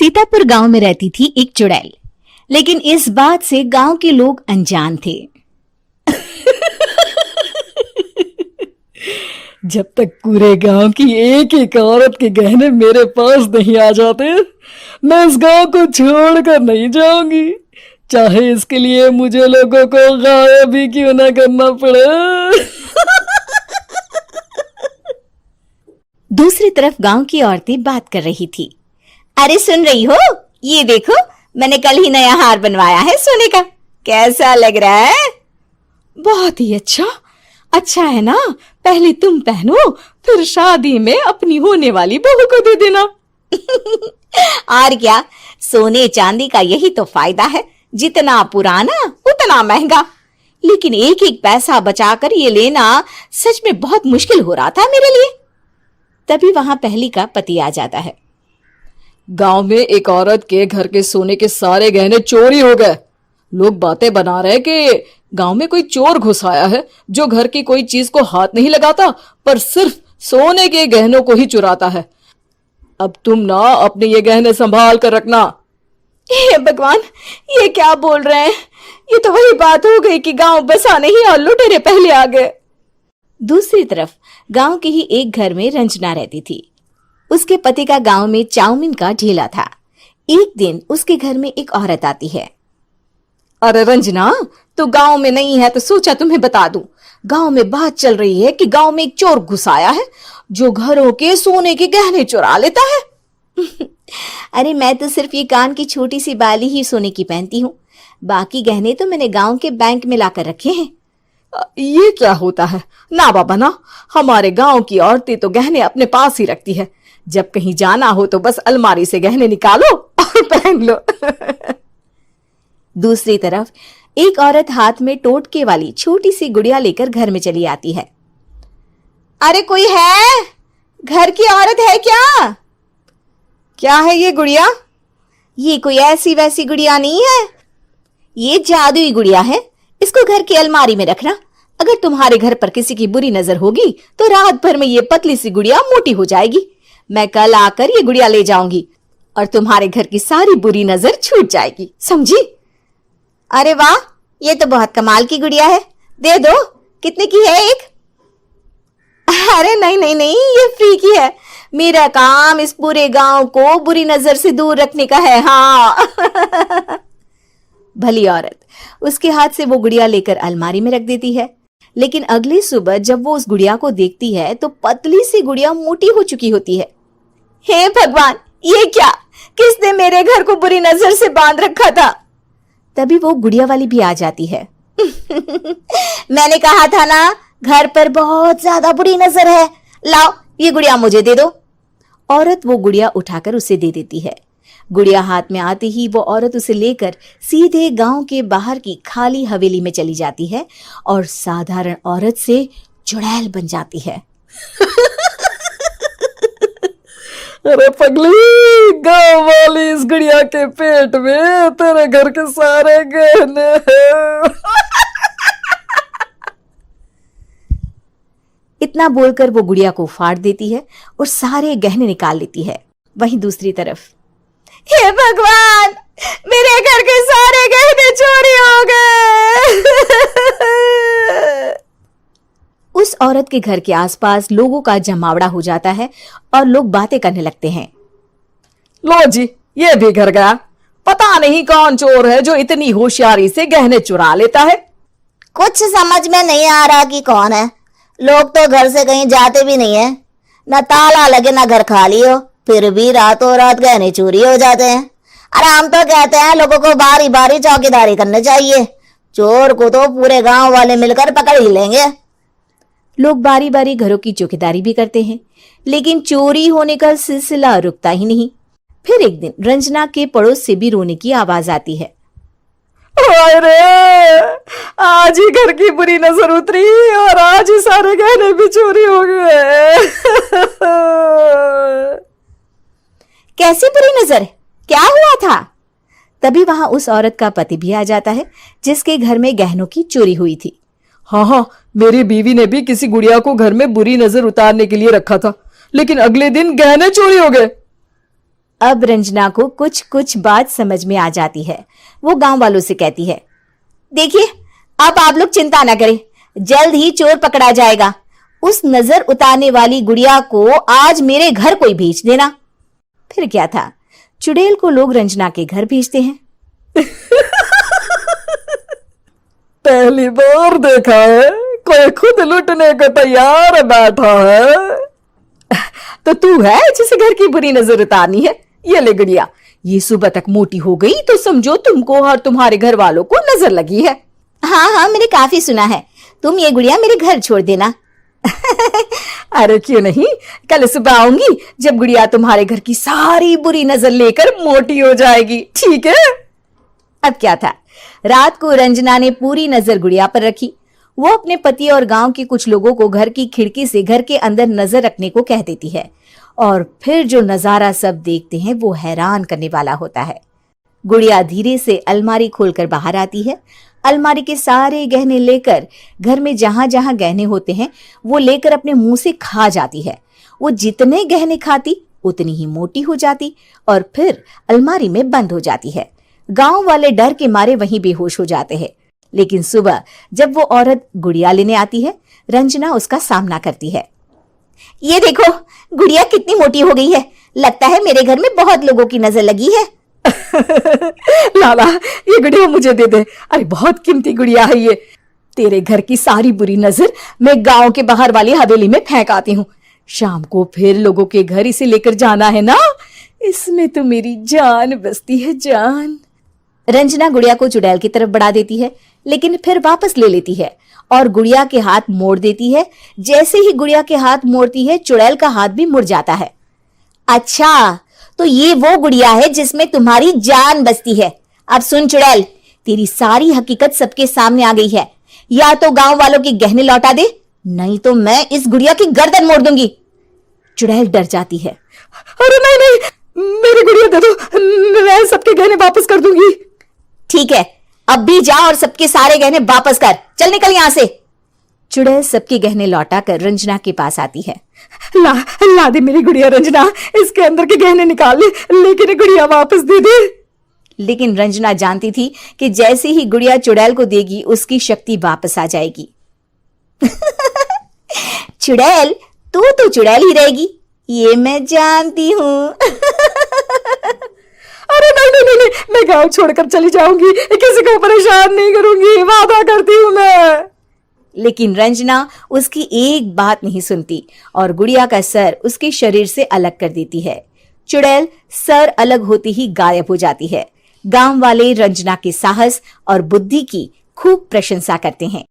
सीतापुर गांव में रहती थी एक चुड़ैल, लेकिन इस बात से गांव के लोग अनजान थे। जब तक पूरे गांव की एक एक औरत के गहने मेरे पास नहीं आ जाते, मैं इस गांव को छोड़कर नहीं जाऊंगी, चाहे इसके लिए मुझे लोगों को गायब भी क्यों ना करना पड़े। दूसरी तरफ गांव की औरतें बात कर रही थी। अरे सुन रही हो, ये देखो मैंने कल ही नया हार बनवाया है सोने का, कैसा लग रहा है? बहुत ही अच्छा है ना, पहले तुम पहनो, फिर शादी में अपनी होने वाली बहू को दे देना। और क्या, सोने चांदी का यही तो फायदा है, जितना पुराना उतना महंगा। लेकिन एक एक पैसा बचाकर ये लेना सच में बहुत मुश्किल हो रहा था मेरे लिए। तभी वहां पहली का पति आ जाता है। गांव में एक औरत के घर के सोने के सारे गहने चोरी हो गए। लोग बातें बना रहे कि गांव में कोई चोर घुस आया है जो घर की कोई चीज को हाथ नहीं लगाता, पर सिर्फ सोने के गहनों को ही चुराता है। अब तुम ना अपने ये गहने संभाल कर रखना। हे भगवान, ये क्या बोल रहे हैं? ये तो वही बात हो गई कि गांव बसा नहीं और लुटेरे पहले आ गए। दूसरी तरफ गांव के ही एक घर में रंजना रहती थी। उसके पति का गांव में चाउमीन का ठेला था। एक दिन उसके घर में एक औरत आती है। अरे रंजना, तू गांव में नहीं है तो सोचा तुम्हें बता दूं। गांव में बात चल रही है कि गांव में एक चोर घुस आया है जो घरों के सोने के गहने चुरा लेता है। अरे मैं तो सिर्फ ये कान की छोटी सी बाली ही सोने की पहनती हूँ, बाकी गहने तो मैंने गांव के बैंक में लाकर रखे हैं। ये क्या होता है? ना बाबा ना, हमारे गांव की औरतें तो गहने अपने पास ही रखती है। जब कहीं जाना हो तो बस अलमारी से गहने निकालो और पहन लो। दूसरी तरफ एक औरत हाथ में टोटके वाली छोटी सी गुड़िया लेकर घर में चली आती है। अरे कोई है? घर की औरत है क्या? क्या है ये गुड़िया? ये कोई ऐसी वैसी गुड़िया नहीं है, ये जादुई गुड़िया है। इसको घर की अलमारी में रखना। अगर तुम्हारे घर पर किसी की बुरी नजर होगी तो रात भर में ये पतली सी गुड़िया मोटी हो जाएगी। मैं कल आकर ये गुड़िया ले जाऊंगी और तुम्हारे घर की सारी बुरी नजर छूट जाएगी, समझी? अरे वाह, ये तो बहुत कमाल की गुड़िया है, दे दो। कितने की है एक? अरे नहीं नहीं नहीं, ये फ्री की है। मेरा काम इस पूरे गांव को बुरी नजर से दूर रखने का है। हाँ। भली औरत उसके हाथ से वो गुड़िया लेकर अलमारी में रख देती है। लेकिन अगली सुबह जब वो उस गुड़िया को देखती है तो पतली सी गुड़िया मोटी हो चुकी होती है। हे भगवान, ये क्या? किसने मेरे घर को बुरी नजर से बांध रखा था? तभी वो गुड़िया वाली भी आ जाती है। मैंने कहा था ना, घर पर बहुत ज्यादा बुरी नजर है, लाओ ये गुड़िया मुझे दे दो। औरत वो गुड़िया उठाकर उसे दे देती है। गुड़िया हाथ में आते ही वो औरत उसे लेकर सीधे गांव के बाहर की खाली हवेली में चली जाती है और साधारण औरत से चुड़ैल बन जाती है। अरे पगली, गांव वाली इस गुड़िया के पेट में तेरे घर के सारे गहने हैं। इतना बोलकर वो गुड़िया को फाड़ देती है और सारे गहने निकाल लेती है। वहीं दूसरी तरफ, हे भगवान, मेरे घर के सारे गहने चोरी हो गए। उस औरत के घर के आसपास लोगों का जमावड़ा हो जाता है और लोग बातें करने लगते हैं। लो जी, ये भी घर गया। पता नहीं कौन चोर है जो इतनी होशियारी से गहने चुरा लेता है। कुछ समझ में नहीं आ रहा कि कौन है। लोग तो घर से कहीं जाते भी नहीं है, न ताला लगे न घर खाली हो, फिर भी रातों रात गहने चोरी हो जाते हैं। अरे हम तो कहते हैं लोगों को बारी बारी चौकीदारी करनी चाहिए, चोर को तो पूरे गांव वाले मिलकर पकड़ ही लेंगे। लोग बारी बारी घरों की चौकीदारी भी करते हैं, लेकिन चोरी होने का सिलसिला रुकता ही नहीं। फिर एक दिन रंजना के पड़ोस से भी रोने की आवाज आती है। अरे आज ही घर की बुरी नजर उतरी और आज ही सारे गहने भी चोरी हो गए। कैसी बुरी नजर? क्या हुआ था? तभी वहां उस औरत का पति भी आ जाता है जिसके घर में गहनों की चोरी हुई थी। हाँ, मेरी बीवी ने भी किसी गुड़िया को घर में बुरी नजर उतारने के लिए रखा था, लेकिन अगले दिन गहने चोरी हो गए। अब रंजना को कुछ कुछ बात समझ में आ जाती है। वो गांव वालों से कहती है, देखिए अब आप लोग चिंता ना करें, जल्द ही चोर पकड़ा जाएगा। उस नजर उतारने वाली गुड़िया को आज मेरे घर कोई भेज देना। फिर क्या था, चुड़ैल को लोग रंजना के घर भेजते हैं। पहली बार देखा है कोई खुद लुटने को तैयार बैठा है। तो तू है जिसे घर की बुरी नजर उतारनी है? ये ले गुड़िया, ये सुबह तक मोटी हो गई तो समझो तुमको और तुम्हारे घर वालों को नजर लगी है। हाँ हाँ, मैंने काफी सुना है। तुम ये गुड़िया मेरे घर छोड़ देना। अरे क्यों नहीं, कल सुबह आऊंगी जब गुड़िया तुम्हारे घर की सारी बुरी नजर लेकर मोटी हो जाएगी, ठीक है? अब क्या था, रात को रंजना ने पूरी नजर गुड़िया पर रखी। वो अपने पति और गांव के कुछ लोगों को घर की खिड़की से घर के अंदर नजर रखने को कह देती है, और फिर जो नजारा सब देखते हैं वो हैरान करने वाला होता है। गुड़िया धीरे से अलमारी खोलकर बाहर आती है। अलमारी के सारे गहने लेकर घर में जहां जहां गहने होते हैं वो लेकर अपने मुंह से खा जाती है। वो जितने गहने खाती उतनी ही मोटी हो जाती और फिर अलमारी में बंद हो जाती है। गांव वाले डर के मारे वहीं बेहोश हो जाते हैं। लेकिन सुबह जब वो औरत गुड़िया लेने आती है, रंजना उसका सामना करती है। ये देखो गुड़िया कितनी मोटी हो गई है, लगता है मेरे घर में बहुत लोगों की नजर लगी है। लाला ये गुड़िया मुझे दे दे, अरे बहुत कीमती गुड़िया है ये। तेरे घर की सारी बुरी नजर मैं गांव के बाहर वाली हवेली में फेंक आती हूँ। शाम को फिर लोगों के घर इसे लेकर जाना है ना, इसमें तो मेरी जान बसती है, जान। रंजना गुड़िया को चुड़ैल की तरफ बढ़ा देती है, लेकिन फिर वापस ले लेती है और गुड़िया के हाथ मोड़ देती है। जैसे ही गुड़िया के हाथ मोड़ती है, चुड़ैल का हाथ भी मुड़ जाता है। अच्छा, तो ये वो गुड़िया है जिसमें तुम्हारी जान बसती है। अब सुन चुड़ैल, तेरी सारी हकीकत सबके सामने आ गई है। या तो गांव वालों के गहने लौटा दे, नहीं तो मैं इस गुड़िया की गर्दन मोड़ दूंगी। चुड़ैल डर जाती है। अरे नहीं नहीं, मेरी गुड़िया दे दो, मैं सबके गहने वापस कर दूंगी। ठीक है, अब भी जा और सबके सारे गहने वापस कर। चल निकल यहां से। चुड़ैल सबके गहने लौटाकर रंजना के पास आती है। ला दे मेरी गुड़िया रंजना, इसके अंदर के गहने निकाल ले, लेकिन ये गुड़िया वापस दे दे। लेकिन रंजना जानती थी कि जैसे ही गुड़िया चुड़ैल को देगी उसकी शक्ति वापस आ जाएगी। चुड़ैल, तू तो चुड़ैल ही रहेगी, ये मैं जानती हूँ। अरे नहीं नहीं नहीं, मैं गांव छोड़कर चली जाऊंगी, किसी को परेशान नहीं करूंगी, वादा करती हूँ मैं। लेकिन रंजना उसकी एक बात नहीं सुनती और गुड़िया का सर उसके शरीर से अलग कर देती है। चुड़ैल सर अलग होते ही गायब हो जाती है। गांव वाले रंजना के साहस और बुद्धि की खूब प्रशंसा करते हैं।